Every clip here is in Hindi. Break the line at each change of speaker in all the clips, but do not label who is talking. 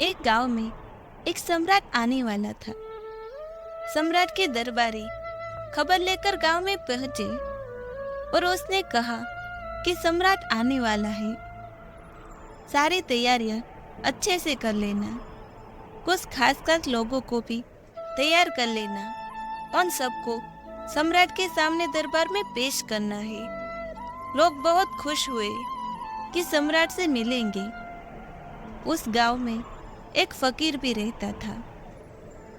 एक गांव में एक सम्राट आने वाला था। सम्राट के दरबारी खबर लेकर गांव में पहुंचे और उसने कहा कि सम्राट आने वाला है। सारी तैयारियां अच्छे से कर लेना, कुछ खास लोगों को भी तैयार कर लेना। उन सबको सम्राट के सामने दरबार में पेश करना है। लोग बहुत खुश हुए कि सम्राट से मिलेंगे। उस गांव में एक फकीर भी रहता था।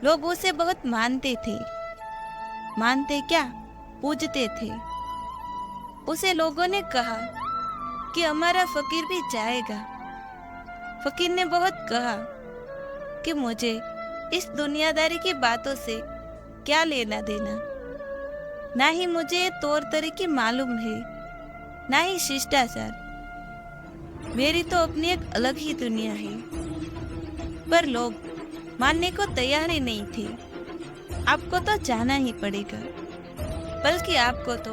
लोग उसे बहुत मानते थे। मानते क्या, पूजते थे। उसे लोगों ने कहा कि हमारा फकीर भी जाएगा। फकीर ने बहुत कहा कि मुझे इस दुनियादारी की बातों से क्या लेना देना। ना ही मुझे तौर तरीके मालूम है, ना ही शिष्टाचार। मेरी तो अपनी एक अलग ही दुनिया है। पर लोग मानने को तैयार ही नहीं थे। आपको तो जाना ही पड़ेगा, बल्कि आपको तो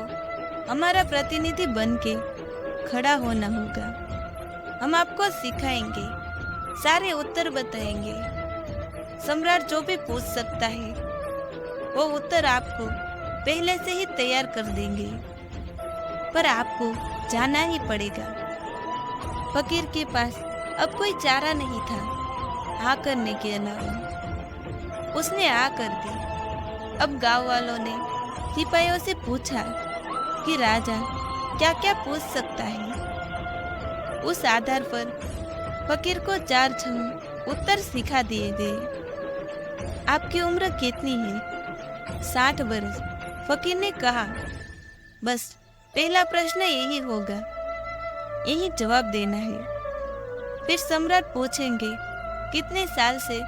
हमारा प्रतिनिधि बन के खड़ा होना होगा। हम आपको सिखाएंगे, सारे उत्तर बताएंगे। सम्राट जो भी पूछ सकता है वो उत्तर आपको पहले से ही तैयार कर देंगे। पर आपको जाना ही पड़ेगा। फकीर के पास अब कोई चारा नहीं था हाँ करने के अलावा। उसने हाँ कर दी। अब गांव वालों ने सिपाहियों से पूछा कि राजा क्या क्या पूछ सकता है। उस आधार पर फकीर को 4 उत्तर सिखा दिए गए। आपकी उम्र कितनी है? 60 बरस। फकीर ने कहा, बस पहला प्रश्न यही होगा, यही जवाब देना है। फिर सम्राट पूछेंगे कितने साल से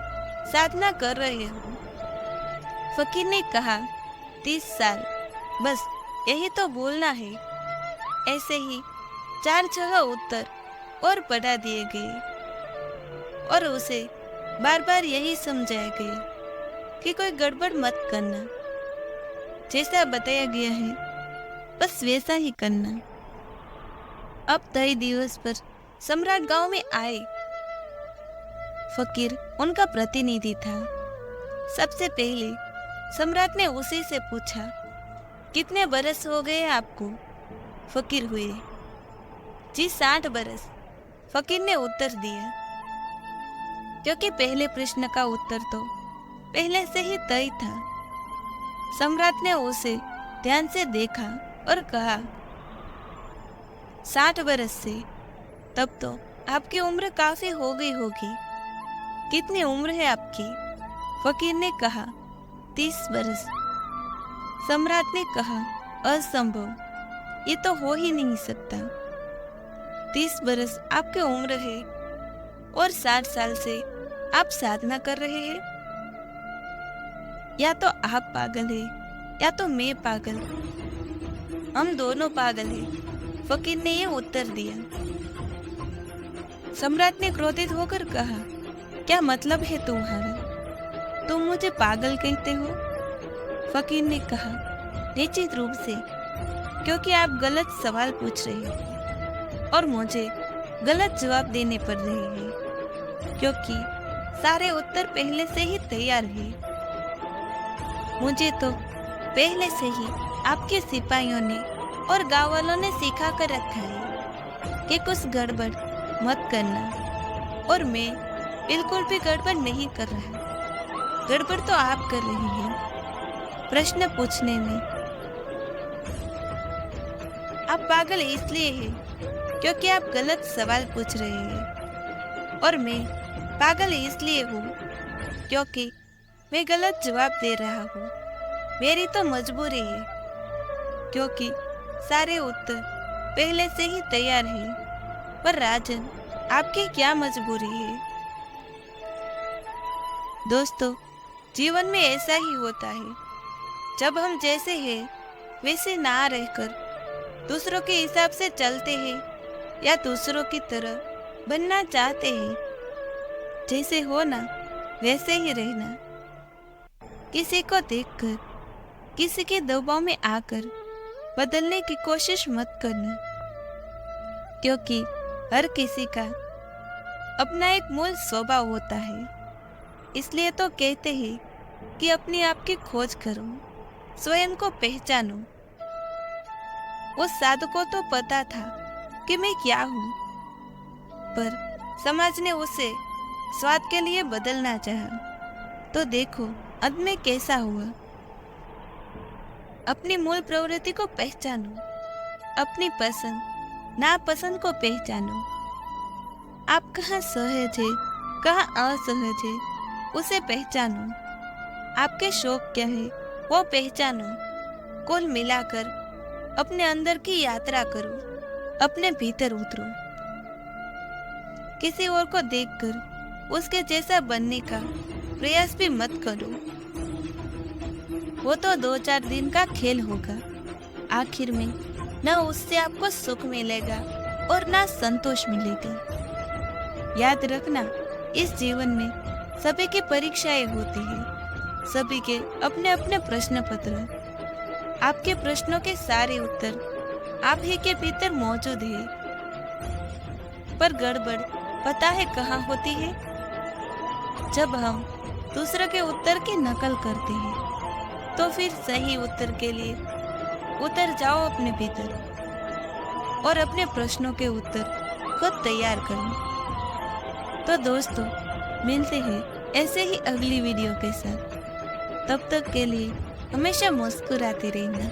साधना कर रहे हो। फकीर ने कहा 30 साल। बस यही तो बोलना है। ऐसे ही 4 उत्तर और बढ़ा दिए गए और उसे बार बार यही समझाया गया कि कोई गड़बड़ मत करना। जैसा बताया गया है बस वैसा ही करना। अब तय दिवस पर सम्राट गांव में आए। फकीर उनका प्रतिनिधि था। सबसे पहले सम्राट ने उसी से पूछा, कितने बरस हो गए आपको? फकीर हुए जी 60 बरस। फकीर ने उत्तर दिया, क्योंकि पहले प्रश्न का उत्तर तो पहले से ही तय था। सम्राट ने उसे ध्यान से देखा और कहा, 60 बरस से? तब तो आपकी उम्र काफी हो गई होगी। कितनी उम्र है आपकी? फकीर ने कहा 30 बरस। सम्राट ने कहा, असंभव, ये तो हो ही नहीं सकता। 30 बरस आपकी उम्र है और 60 साल से आप साधना कर रहे हैं। या तो आप पागल हैं या तो मैं पागल। हम दोनों पागल हैं। फकीर ने यह उत्तर दिया। सम्राट ने क्रोधित होकर कहा, क्या मतलब है तुम्हारा? तुम मुझे पागल कहते हो? फकीर ने कहा, निश्चित रूप से, क्योंकि आप गलत सवाल पूछ रहे हैं और मुझे गलत जवाब देने पड़ रहे हैं, क्योंकि सारे उत्तर पहले से ही तैयार हैं। मुझे तो पहले से ही आपके सिपाहियों ने और गांव वालों ने सिखा कर रखा है कि कुछ गड़बड़ मत करना, और मैं बिल्कुल भी गड़बड़ नहीं कर रहा। गड़बड़ तो आप कर रही हैं प्रश्न पूछने में। आप पागल इसलिए हैं क्योंकि आप गलत सवाल पूछ रहे हैं, और मैं पागल इसलिए हूँ क्योंकि मैं गलत जवाब दे रहा हूँ। मेरी तो मजबूरी है, क्योंकि सारे उत्तर पहले से ही तैयार हैं। पर राजन, आपकी क्या मजबूरी है? दोस्तों, जीवन में ऐसा ही होता है। जब हम जैसे हैं वैसे ना रहकर दूसरों के हिसाब से चलते हैं या दूसरों की तरह बनना चाहते हैं, जैसे हो ना वैसे ही रहना। किसी को देखकर, किसी के दबाव में आकर बदलने की कोशिश मत करना, क्योंकि हर किसी का अपना एक मूल स्वभाव होता है। इसलिए तो कहते हैं कि अपने आप की खोज करो, स्वयं को पहचानो। उस साधु को तो पता था कि मैं क्या हूँ, पर समाज ने उसे स्वाद के लिए बदलना चाहा। तो देखो अंत में कैसा हुआ। अपनी मूल प्रवृत्ति को पहचानो, अपनी पसंद नापसंद को पहचानो। आप कहाँ सहज है, कहाँ असहज है, उसे पहचानो। आपके शौक क्या है वो पहचानो। कुल मिलाकर अपने अंदर की यात्रा करो, अपने भीतर उतरो। किसी और को देखकर उसके जैसा बनने का प्रयास भी मत करो। वो तो 2-4 दिन का खेल होगा। आखिर में न उससे आपको सुख मिलेगा और न संतोष मिलेगा। याद रखना, इस जीवन में सभी की परीक्षाएं होती है, सभी के अपने अपने प्रश्न पत्र। आपके प्रश्नों के सारे उत्तर आप ही के भीतर मौजूद है। पर गड़बड़ पता है कहाँ होती है? जब हम दूसरों के उत्तर की नकल करते हैं। तो फिर सही उत्तर के लिए उतर जाओ अपने भीतर और अपने प्रश्नों के उत्तर खुद तैयार करो। तो दोस्तों, मिलते हैं ऐसे ही अगली वीडियो के साथ। तब तक के लिए हमेशा मुस्कुराते रहना।